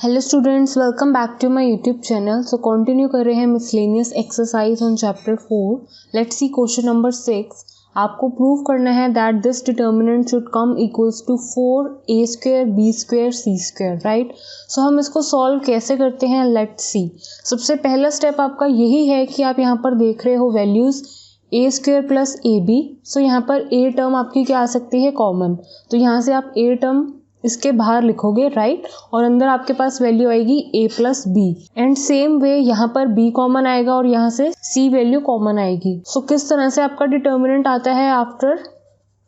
Hello students, welcome back to my YouTube channel. So continue कर रहे हैं miscellaneous exercise on chapter 4। Let's see question number 6। आपको prove करना है that this determinant should come equals to 4a² b² c², right. So हम इसको solve कैसे करते हैं, लेट्स सी। सबसे पहला स्टेप आपका यही है कि आप यहाँ पर देख रहे हो वैल्यूज़ a² प्लस ab। सो यहाँ पर a टर्म आपकी क्या आ सकती है, कॉमन। तो यहाँ से आप a टर्म इसके बाहर लिखोगे, राइट, और अंदर आपके पास वैल्यू आएगी a plus B. And same way यहाँ पर b कॉमन आएगा और यहाँ से c वैल्यू कॉमन आएगी। सो किस तरह से आपका डिटर्मिनेंट आता है after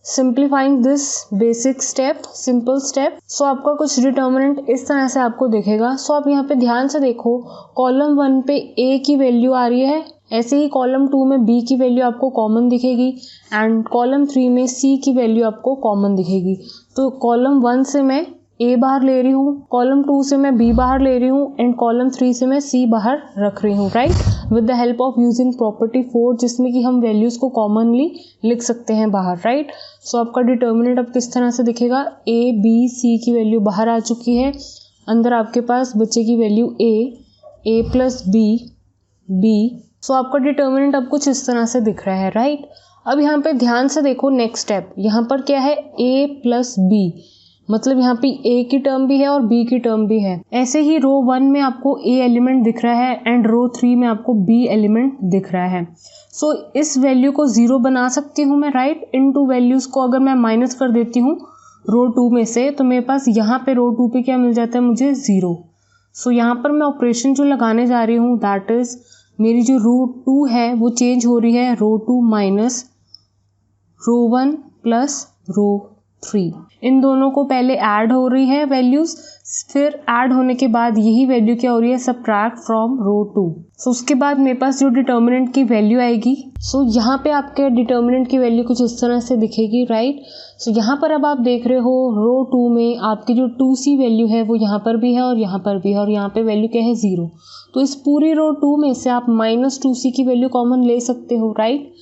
simplifying this basic step, simple step. So आपका कुछ डिटर्मिनेंट इस तरह से आपको दिखेगा। सो आप यहाँ पे ध्यान से देखो, कॉलम 1 पे a की वैल्यू आ रही है, ऐसे ही कॉलम 2 में b की वैल्यू आपको कॉमन दिखेगी एंड कॉलम 3 में c की वैल्यू आपको कॉमन दिखेगी। तो कॉलम 1 से मैं a बाहर ले रही हूँ, कॉलम 2 से मैं b बाहर ले रही हूँ एंड कॉलम 3 से मैं c बाहर रख रही हूँ, right, with the help of using property 4, जिसमें कि हम वैल्यूज़ को कॉमनली लिख सकते हैं बाहर, राइट। सो आपका डिटर्मिनेंट अब किस तरह से दिखेगा, a b c की वैल्यू बाहर आ चुकी है, अंदर आपके पास बचेगी वैल्यू a प्लस b। सो आपका डिटर्मिनेंट अब कुछ इस तरह से दिख रहा है, राइट। अब यहाँ पे ध्यान से देखो नेक्स्ट स्टेप, यहाँ पर क्या है, a प्लस b, मतलब यहाँ पे a की टर्म भी है और b की टर्म भी है। ऐसे ही रो 1 में आपको a एलिमेंट दिख रहा है एंड रो 3 में आपको b एलिमेंट दिख रहा है। सो इस वैल्यू को 0 बना सकती हूँ मैं, राइट। इन टू वैल्यूज को अगर मैं माइनस कर देती हूँ रो 2 में से, तो मेरे पास यहाँ पे रो 2 पे क्या मिल जाता है, मुझे 0। सो यहाँ पर मैं ऑपरेशन जो लगाने जा रही हूँ, दैट इज मेरी जो रो 2 है वो चेंज हो रही है रो 2 माइनस रो 1 प्लस रो 3। इन दोनों को पहले ऐड हो रही है वैल्यूज, फिर ऐड होने के बाद यही वैल्यू क्या हो रही है, सब्ट्रैक्ट फ्रॉम रो 2। सो उसके बाद मेरे पास जो डिटर्मिनेंट की वैल्यू आएगी, सो यहाँ पे आपके डिटर्मिनेंट की वैल्यू कुछ इस तरह से दिखेगी, राइट। सो यहाँ पर अब आप देख रहे हो रो 2 में आपकी जो 2c वैल्यू है वो यहाँ पर भी है और यहाँ पर भी है, और यहाँ पे वैल्यू क्या है, 0। तो इस पूरी रो 2 में से आप -2c की वैल्यू कॉमन ले सकते हो, राइट।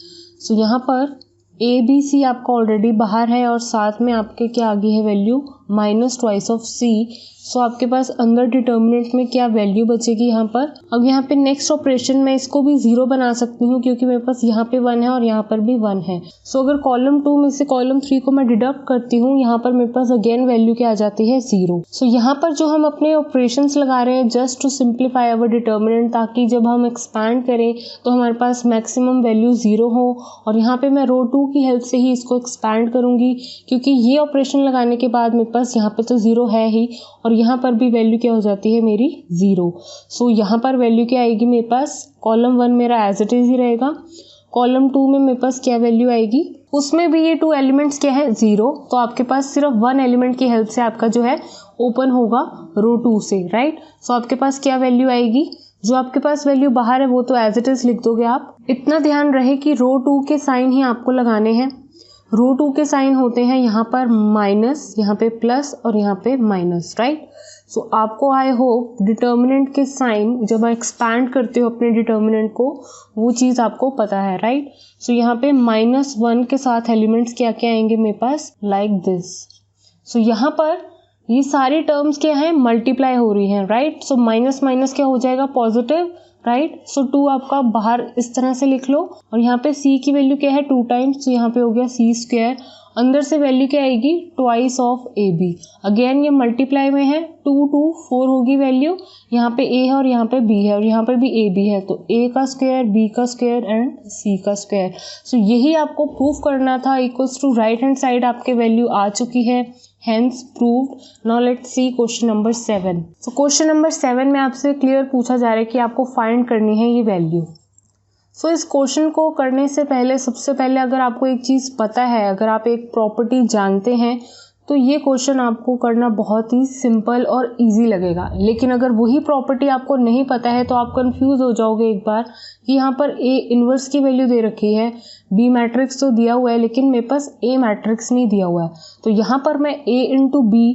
सो यहाँ पर a b c आपका ऑलरेडी बाहर है और साथ में आपके क्या आ गई है वैल्यू, -2 ऑफ c। सो आपके पास अंदर डिटर्मिनेंट में क्या वैल्यू बचेगी यहाँ पर। अब यहाँ पे नेक्स्ट ऑपरेशन में इसको भी 0 बना सकती हूँ क्योंकि मेरे पास यहाँ पे 1 है और यहाँ पर भी 1 है। सो अगर कॉलम 2 में से कॉलम 3 को मैं डिडक्ट करती हूँ, यहाँ पर मेरे पास अगेन वैल्यू क्या आ जाती है, 0। सो यहाँ पर जो हम अपने ऑपरेशंस लगा रहे हैं just to simplify our determinant, ताकि जब हम एक्सपैंड करें तो हमारे पास मैक्सिमम वैल्यू 0 हो। और यहाँ पे मैं रो 2 की हेल्प से ही इसको एक्सपैंड करूँगी क्योंकि ये ऑपरेशन लगाने के बाद मेरे पास यहाँ पे तो 0 है ही और यहाँ पर भी वैल्यू क्या हो जाती है मेरी, 0। सो यहाँ पर वैल्यू क्या आएगी मेरे पास, कॉलम 1 मेरा एज इट इज ही रहेगा, कॉलम 2 में मेरे पास क्या वैल्यू आएगी, उसमें भी ये 2 एलिमेंट्स क्या है, 0। तो आपके पास सिर्फ 1 एलिमेंट की हेल्प से आपका जो है ओपन होगा रो 2 से, राइट। सो आपके पास क्या वैल्यू आएगी, जो आपके पास वैल्यू बाहर है वो तो एज इट इज लिख दोगे आप। इतना ध्यान रहे कि रो 2 के साइन ही आपको लगाने हैं। रो 2 के साइन होते हैं यहाँ पर माइनस, यहाँ पे प्लस और यहाँ पे माइनस, राइट। सो आपको आई होप डिटर्मिनेंट के साइन जब आप एक्सपैंड करते हो अपने डिटर्मिनेंट को, वो चीज़ आपको पता है, राइट। सो यहाँ पे -1 के साथ एलिमेंट्स क्या क्या आएंगे मेरे पास, लाइक दिस। सो यहाँ पर ये सारी टर्म्स क्या हैं, मल्टीप्लाई हो रही हैं, राइट। सो माइनस माइनस क्या हो जाएगा, पॉजिटिव, राइट। सो 2 आपका बाहर इस तरह से लिख लो और यहाँ पे c की वैल्यू क्या है, 2 टाइम्स, तो यहाँ पे हो गया c²। अंदर से वैल्यू क्या आएगी, ट्वाइस ऑफ ab। अगेन ये मल्टीप्लाई में है, 2 2 4 होगी वैल्यू। यहाँ पे a है और यहाँ पे b है और यहाँ पे भी ab है, तो a का स्क्वायर, b का स्क्वायर एंड c का स्क्वायर। सो यही आपको प्रूफ करना था, equals to right hand side आपके वैल्यू आ चुकी है, hence proved। Now let's see question number 7। So question number 7 में आपसे क्लियर पूछा जा रहा है कि आपको फाइंड करनी है ये वैल्यू। सो इस क्वेश्चन को करने से पहले सबसे पहले अगर आपको एक चीज़ पता है, अगर आप एक प्रॉपर्टी जानते हैं, तो ये क्वेश्चन आपको करना बहुत ही सिंपल और इजी लगेगा। लेकिन अगर वही प्रॉपर्टी आपको नहीं पता है तो आप कंफ्यूज हो जाओगे एक बार कि यहाँ पर A इन्वर्स की वैल्यू दे रखी है, B मैट्रिक्स तो दिया हुआ है लेकिन मेरे पास A मैट्रिक्स नहीं दिया हुआ है। तो यहाँ पर मैं A इंटू B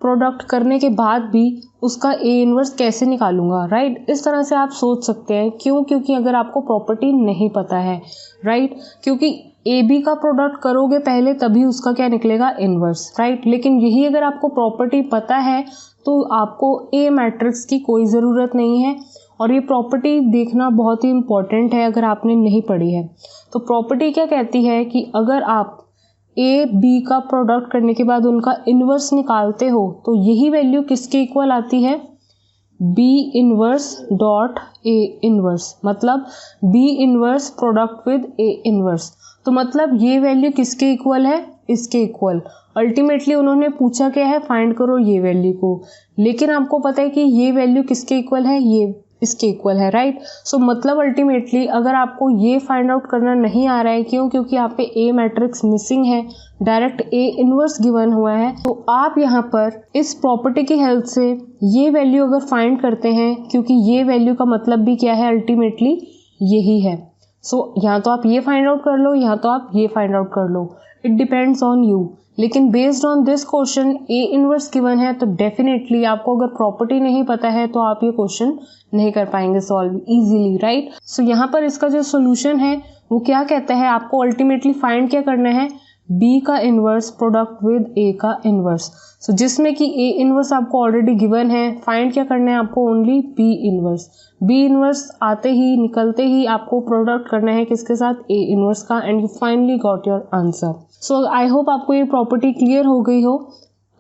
प्रोडक्ट करने के बाद भी उसका ए इनवर्स कैसे निकालूंगा, राइट। इस तरह से आप सोच सकते हैं। क्यों? क्योंकि अगर आपको प्रॉपर्टी नहीं पता है, राइट, क्योंकि ए बी का प्रोडक्ट करोगे पहले तभी उसका क्या निकलेगा, इनवर्स, राइट। लेकिन यही अगर आपको प्रॉपर्टी पता है तो आपको ए मैट्रिक्स की कोई ज़रूरत नहीं है। और ये प्रॉपर्टी देखना बहुत ही इम्पॉर्टेंट है अगर आपने नहीं पढ़ी है। तो प्रॉपर्टी क्या कहती है कि अगर आप ए बी का प्रोडक्ट करने के बाद उनका इन्वर्स निकालते हो तो यही वैल्यू किसके इक्वल आती है, B inverse dot A inverse, मतलब B inverse product with A inverse. तो मतलब ये वैल्यू किसके इक्वल है, इसके इक्वल। अल्टीमेटली उन्होंने पूछा क्या है, फाइंड करो ये वैल्यू को, लेकिन आपको पता है कि ये वैल्यू किसके इक्वल है, ये इसके इक्वल है, राइट। सो मतलब अल्टीमेटली अगर आपको ये फाइंड आउट करना नहीं आ रहा है, क्यों? क्योंकि यहाँ पे ए मैट्रिक्स मिसिंग है, डायरेक्ट ए इनवर्स गिवन हुआ है, तो आप यहाँ पर इस प्रॉपर्टी की हेल्प से ये वैल्यू अगर फाइंड करते हैं, क्योंकि ये वैल्यू का मतलब भी क्या है, अल्टीमेटली यही है। सो यहाँ तो आप ये फाइंड आउट कर लो, यहाँ तो आप ये फाइंड आउट कर लो, इट डिपेंड्स ऑन यू। लेकिन based on this question A inverse given है, तो डेफिनेटली आपको अगर प्रॉपर्टी नहीं पता है तो आप ये क्वेश्चन नहीं कर पाएंगे सॉल्व इजीली, राइट। सो यहाँ पर इसका जो सोल्यूशन है वो क्या कहता है, आपको अल्टीमेटली फाइंड क्या करना है, बी का इनवर्स प्रोडक्ट विद ए का इनवर्स। सो जिसमें कि ए इनवर्स आपको ऑलरेडी गिवन है, फाइंड क्या करना है आपको, only B inverse. B inverse आते ही निकलते ही आपको प्रोडक्ट करना है किसके साथ, ए इनवर्स का, and you finally got your answer. So I hope आपको ये प्रॉपर्टी क्लियर हो गई हो।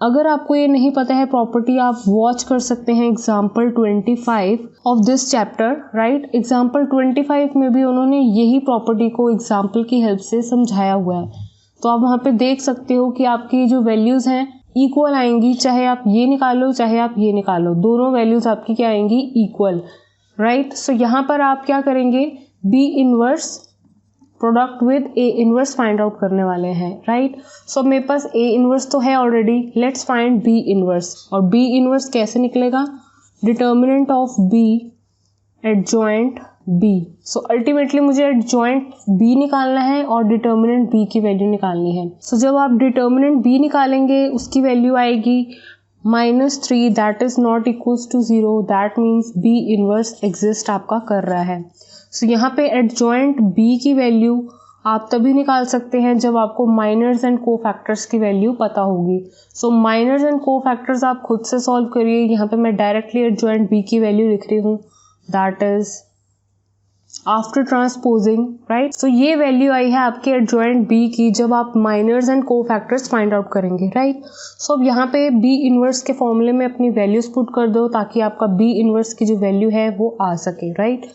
अगर आपको ये नहीं पता है प्रॉपर्टी, आप वॉच कर सकते हैं example 25 of this chapter, right. Example 25 में भी उन्होंने यही प्रॉपर्टी को एग्जाम्पल की हेल्प से समझाया हुआ है। तो आप वहाँ पे देख सकते हो कि आपकी जो वैल्यूज़ हैं इक्वल आएंगी, चाहे आप ये निकालो चाहे आप ये निकालो, दोनों वैल्यूज़ आपकी क्या आएंगी, इक्वल, राइट। सो यहाँ पर आप क्या करेंगे, B inverse product with A inverse find out करने वाले हैं, राइट। सो मेरे पास ए इनवर्स तो है already, let's find B inverse. और बी इनवर्स कैसे निकलेगा, determinant of B adjoint B. So ultimately मुझे एडजॉइंट बी निकालना है और डिटर्मिनेंट बी की वैल्यू निकालनी है। सो जब आप डिटर्मिनेंट बी निकालेंगे उसकी वैल्यू आएगी -3, that is not equals to 0, that means B inverse exist आपका कर रहा है। सो यहाँ पे एडजॉइंट बी की वैल्यू आप तभी निकाल सकते हैं जब आपको माइनर्स एंड को फैक्टर्स की वैल्यू पता होगी। So minors and cofactors आप खुद से सॉल्व करिए। यहाँ पे मैं डायरेक्टली एडजॉइंट बी की वैल्यू लिख रही हूँ, that is after transposing, right. So ये वैल्यू आई है आपके एडजॉइंट बी की जब आप माइनर्स एंड को फैक्टर्स फाइंड आउट करेंगे, राइट। सो अब यहाँ पे बी इनवर्स के फॉर्मूले में अपनी वैल्यूज पुट कर दो ताकि आपका बी इनवर्स की जो वैल्यू है वो आ सके, राइट।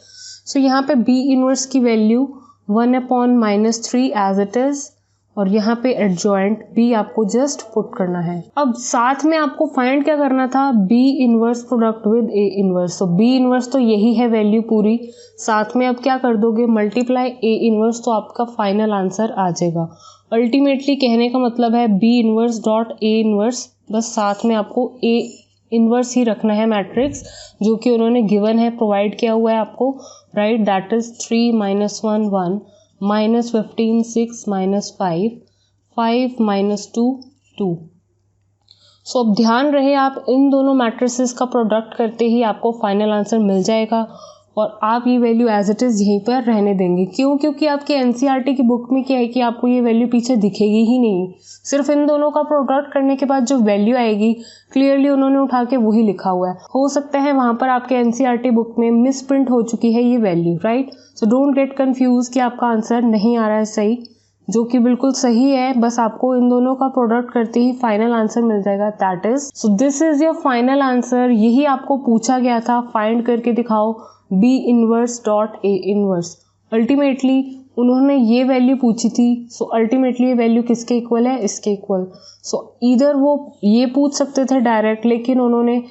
सो यहाँ पे बी इनवर्स की वैल्यू 1/-3 एज इट इज, और यहाँ पे एडजॉइंट बी आपको जस्ट पुट करना है। अब साथ में आपको फाइंड क्या करना था, B inverse product with A inverse. So B inverse तो यही है वैल्यू पूरी, साथ में अब क्या कर दोगे, मल्टीप्लाई ए इनवर्स, तो आपका फाइनल आंसर आ जाएगा। अल्टीमेटली कहने का मतलब है B inverse dot A inverse, बस साथ में आपको ए इनवर्स ही रखना है मैट्रिक्स जो कि उन्होंने गिवन है, प्रोवाइड किया हुआ है आपको, राइट। That is 3 - 1 1 -15 6 -5 5 -2 2। सो अब ध्यान रहे आप इन दोनों मैट्रिसेस का प्रोडक्ट करते ही आपको फाइनल आंसर मिल जाएगा और आप ये वैल्यू एज इट इज़ यहीं पर रहने देंगे। क्यों? क्योंकि आपके एनसीईआरटी की बुक में क्या है कि आपको ये वैल्यू पीछे दिखेगी ही नहीं, सिर्फ इन दोनों का प्रोडक्ट करने के बाद जो वैल्यू आएगी क्लियरली उन्होंने उठा के वही लिखा हुआ है। हो सकता है वहाँ पर आपके एनसीईआरटी बुक में मिस प्रिंट हो चुकी है ये value, right. So don't get confuse कि आपका आंसर नहीं आ रहा है सही, जो कि बिल्कुल सही है, बस आपको इन दोनों का प्रोडक्ट करते ही फाइनल आंसर मिल जाएगा, that is. So this is your final answer. यही आपको पूछा गया था, फाइंड करके दिखाओ B inverse dot A inverse. Ultimately उन्होंने ये वैल्यू पूछी थी, सो अल्टीमेटली ये वैल्यू किसके इक्वल है, इसके इक्वल। सो इधर वो ये पूछ सकते थे डायरेक्ट, लेकिन उन्होंने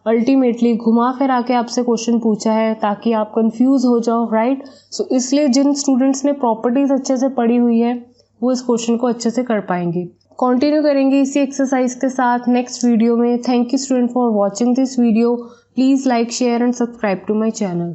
अल्टीमेटली घुमा फिरा के आपसे क्वेश्चन पूछा है ताकि आप कंफ्यूज हो जाओ, राइट। सो इसलिए जिन स्टूडेंट्स ने प्रॉपर्टीज अच्छे से पढ़ी हुई है वो इस क्वेश्चन को अच्छे से कर पाएंगे। कंटिन्यू करेंगे इसी एक्सरसाइज के साथ नेक्स्ट वीडियो में। Thank you student for watching this video. Please like, share and subscribe to my channel.